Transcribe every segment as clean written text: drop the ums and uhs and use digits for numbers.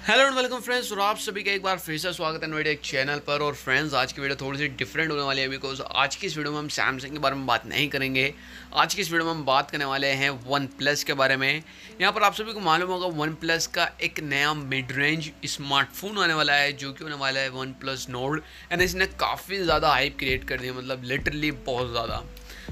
Hello and welcome friends, और आप सभी का एक बार फिर से स्वागत है मेरे एक चैनल पर। और फ्रेंड्स, आज की वीडियो थोड़ी सी डिफरेंट होने वाली है बिकॉज आज की इस वीडियो में हम सैमसंग के बारे में बात नहीं करेंगे। आज की इस वीडियो में हम बात करने वाले हैं वन प्लस के बारे में। यहाँ पर आप सभी को मालूम होगा वन प्लस का एक नया मिड रेंज स्मार्टफोन आने वाला है जो कि होने वाला है वन प्लस नोड। एंड इसने काफ़ी ज़्यादा हाइप क्रिएट कर दी है, मतलब लिटरली बहुत ज़्यादा।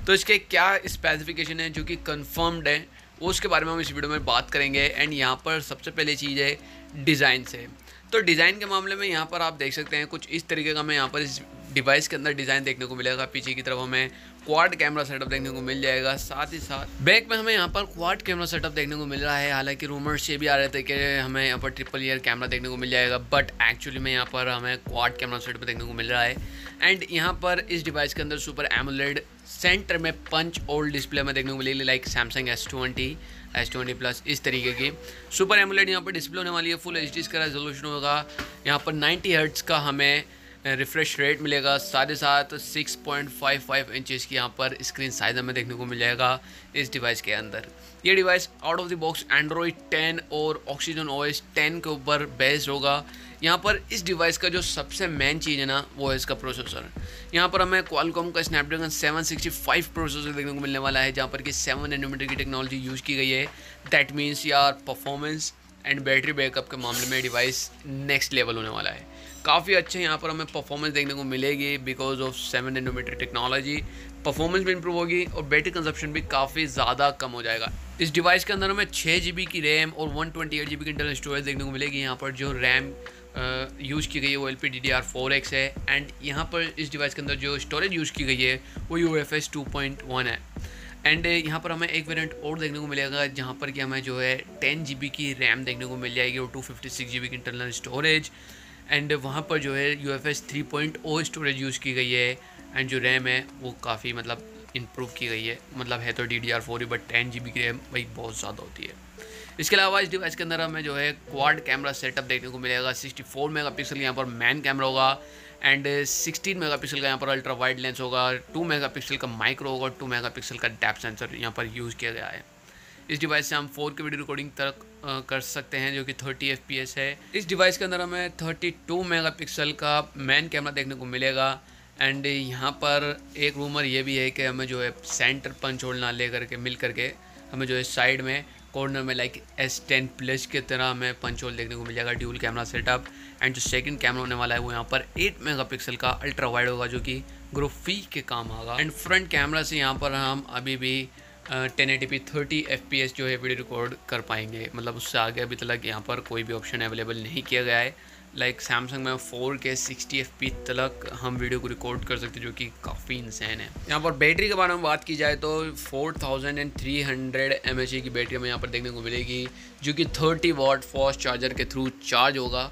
तो इसके क्या स्पेसिफिकेशन है जो कि कन्फर्म्ड है, उसके बारे में हम इस वीडियो में बात करेंगे। एंड यहाँ पर सबसे पहले चीज़ है डिज़ाइन से। तो डिज़ाइन के मामले में यहाँ पर आप देख सकते हैं कुछ इस तरीके का हमें यहाँ पर इस डिवाइस के अंदर डिज़ाइन देखने को मिलेगा। पीछे की तरफ हमें क्वाड कैमरा सेटअप देखने को मिल जाएगा, साथ ही साथ बैक में हमें यहाँ पर क्वाड कैमरा सेटअप देखने को मिल रहा है। हालांकि रूमर्स ये भी आ रहे थे कि हमें यहाँ पर ट्रिपल ईयर कैमरा देखने को मिल जाएगा, बट एक्चुअली में यहाँ पर हमें क्वाड कैमरा सेटअप देखने को मिल रहा है। एंड यहाँ पर इस डिवाइस के अंदर सुपर एमोलेड सेंटर में पंच होल डिस्प्ले में देखने को मिलेगी, लाइक सैमसंग S20 प्लस इस तरीके की सुपर एमोलेड यहाँ पर डिस्प्ले होने वाली है। फुल HD इसका रेजोल्यूशन होगा। यहाँ पर 90 हर्ट्ज का हमें रिफ्रेश रेट मिलेगा, साथ ही साथ 6.55 इंचेस की यहाँ पर स्क्रीन साइज हमें देखने को मिल जाएगा इस डिवाइस के अंदर। ये device out of the box Android 10 और ऑक्सीजन OS 10 के ऊपर बेस्ड होगा। यहाँ पर इस डिवाइस का जो सबसे मेन चीज़ है ना, वो है इसका प्रोसेसर। यहाँ पर हमें क्वालकॉम का स्नैपड्रैगन 765 प्रोसेसर देखने को मिलने वाला है, जहाँ पर कि 7 नैनोमीटर की टेक्नोलॉजी यूज़ की गई है। दैट मीन्स यार परफॉर्मेंस एंड बैटरी बैकअप के मामले में डिवाइस नेक्स्ट लेवल होने वाला है। काफ़ी अच्छे यहाँ पर हमें परफॉर्मेंस देखने को मिलेगी because of 7 nanometer technology. Performance भी इंप्रूव होगी और बैटरी कंजप्शन भी काफ़ी ज़्यादा कम हो जाएगा। इस डिवाइस के अंदर हमें 6 GB की रैम और 128 GB की इंटरनल स्टोरेज देखने को मिलेगी। यहाँ पर जो रैम यूज़ की गई है वो LPDDR4X है। एंड यहाँ पर इस डिवाइस के अंदर जो स्टोरेज यूज़ की गई है वो UFS 2.1 है। एंड यहाँ पर हमें एक वेरिएंट और देखने को मिलेगा जहाँ पर कि हमें जो है 10 GB की रैम देखने को मिल जाएगी और 256 GB की इंटरनल स्टोरेज। एंड वहाँ पर जो है UFS 3.0 स्टोरेज यूज़ की गई है। एंड जो रैम है वो काफ़ी मतलब इम्प्रूव की गई है, मतलब है तो DDR4 ही, बट 10 GB की रैम भाई बहुत ज़्यादा होती है। इसके अलावा इस डिवाइस के अंदर हमें जो है क्वाड कैमरा सेटअप देखने को मिलेगा। 64 मेगापिक्सल यहाँ पर मैन कैमरा होगा एंड 16 मेगापिक्सल का यहाँ पर अल्ट्रा वाइड लेंस होगा। 2 मेगापिक्सल का माइक्रो होगा, 2 मेगापिक्सल का डेप्थ सेंसर यहाँ पर यूज़ किया गया है। इस डिवाइस से हम 4K वीडियो रिकॉर्डिंग तक कर सकते हैं जो कि 30 FPS है। इस डिवाइस के अंदर हमें 32 मेगापिक्सल का मैन कैमरा देखने को मिलेगा। एंड यहाँ पर एक रूमर ये भी है कि हमें जो है सेंटर पंच होल ना ले करके मिल करके हमें जो है साइड में कॉर्नर में लाइक S10 प्लस की तरह हमें पंच होल देखने को मिल जाएगा, ड्यूल कैमरा सेटअप। एंड जो सेकंड कैमरा होने वाला है वो यहाँ पर 8 मेगापिक्सल का अल्ट्रा वाइड होगा जो कि ग्राफी के काम आएगा। एंड फ्रंट कैमरा से यहाँ पर हम अभी भी 1080p 30 FPS जो है वीडियो रिकॉर्ड कर पाएंगे, मतलब उससे आगे अभी तक यहाँ पर कोई भी ऑप्शन अवेलेबल नहीं किया गया है। लाइक सैमसंग में 4K 60 FPS तक हम वीडियो को रिकॉर्ड कर सकते हैं जो कि काफ़ी इंसान है। यहाँ पर बैटरी के बारे में बात की जाए तो 4300 mAh की बैटरी हमें यहाँ पर देखने को मिलेगी जो कि 30 वाट फास्ट चार्जर के थ्रू चार्ज होगा।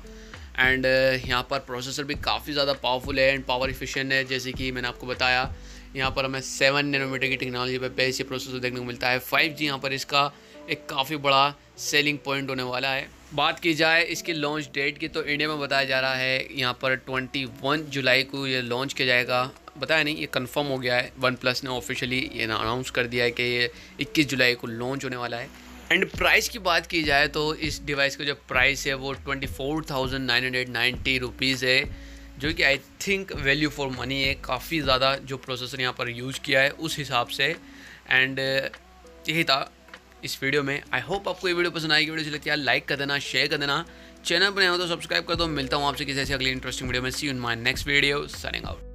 एंड यहाँ पर प्रोसेसर भी काफ़ी ज़्यादा पावरफुल है एंड पावर इफिशिएंट है। जैसे कि मैंने आपको बताया, यहाँ पर हमें 7 नैनोमीटर की टेक्नोलॉजी पर बेस प्रोसेसर देखने को मिलता है। 5G यहाँ पर इसका एक काफ़ी बड़ा सेलिंग पॉइंट होने वाला है। बात की जाए इसकी लॉन्च डेट की तो इंडिया में बताया जा रहा है यहाँ पर 21 जुलाई को ये लॉन्च किया जाएगा। बताया नहीं, ये कंफर्म हो गया है। वन प्लस ने ऑफिशियली ये अनाउंस कर दिया है कि ये 21 जुलाई को लॉन्च होने वाला है। एंड प्राइस की बात की जाए तो इस डिवाइस का जो प्राइस है वो 24,990 रुपीज़ है, जो कि I think value for money है। काफ़ी ज़्यादा जो प्रोसेसर यहाँ पर यूज़ किया है उस हिसाब से। एंड यही था इस वीडियो में। आई होप आपको ये वीडियो पसंद आएगी। वीडियो अच्छी लगती है लाइक कर देना, शेयर कर देना, चैनल पर नए हो तो सब्सक्राइब कर दो। मिलता हूँ आपसे किसी ऐसी अगली इंटरेस्टिंग वीडियो में। See you in my next video, signing out.